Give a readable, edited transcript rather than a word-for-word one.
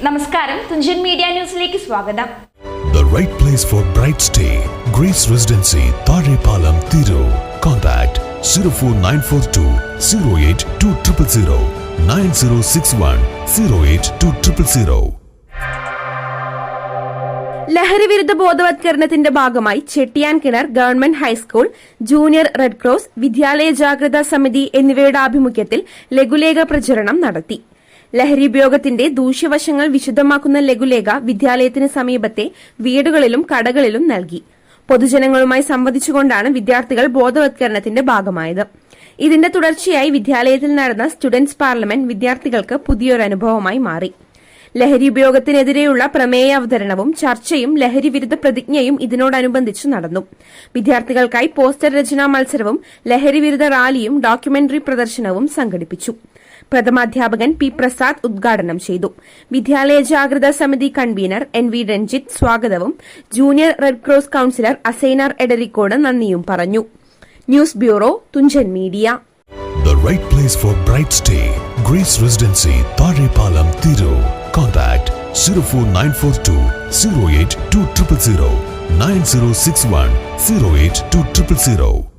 നമസ്കാരം, തുഞ്ചൻ മീഡിയ ന്യൂസിലേക്ക് സ്വാഗതം. The right place for bright stay. Grace Residency, Tharepalam, Thiru. Contact 04942 08200 9061 08200. ലഹരിവിരുദ്ധ ബോധവത്കരണത്തിന്റെ ഭാഗമായി Chettiyankinar government high school, junior red cross, വിദ്യാലയ ജാഗ്രതാ സമിതി എന്നിവയുടെ ആഭിമുഖ്യത്തിൽ ലഘുലേഖ പ്രചരണം നടത്തി. ലഹരി ഉപയോഗത്തിന്റെ ദൂഷ്യവശങ്ങൾ വിശദമാക്കുന്ന ലഘുലേഖ വിദ്യാലയത്തിന് സമീപത്തെ വീടുകളിലും കടകളിലും നൽകി. പൊതുജനങ്ങളുമായി സംവദിച്ചുകൊണ്ടാണ് വിദ്യാർത്ഥികൾ ബോധവത്കരണത്തിന്റെ ഭാഗമായത്. ഇതിന്റെ തുടർച്ചയായി വിദ്യാലയത്തിൽ നടന്ന സ്റ്റുഡന്റ്സ് പാർലമെന്റ് വിദ്യാർത്ഥികൾക്ക് പുതിയൊരു അനുഭവമായി മാറി. ലഹരി ഉപയോഗത്തിനെതിരെയുള്ള പ്രമേയ അവതരണവും ചർച്ചയും ലഹരിവിരുദ്ധ പ്രതിജ്ഞയും ഇതിനോടനുബന്ധിച്ച് നടന്നു. വിദ്യാർത്ഥികൾക്കായി പോസ്റ്റർ രചനാ മത്സരവും ലഹരിവിരുദ്ധ റാലിയും ഡോക്യുമെന്ററി പ്രദർശനവും സംഘടിപ്പിച്ചു. പ്രഥമാധ്യാപകൻ പി പ്രസാദ് ഉദ്ഘാടനം ചെയ്തു. വിദ്യാലയ ജാഗ്രതാ സമിതി കൺവീനർ NV രഞ്ജിത്ത് സ്വാഗതവും junior red cross councillor Asainar Edarikode നന്ദിയും പറഞ്ഞു. News bureau, Thunchan media. The right place for bright stay. Grace Residency, Tharepalam, Thiru. Contact 04942 08200 9061 08200.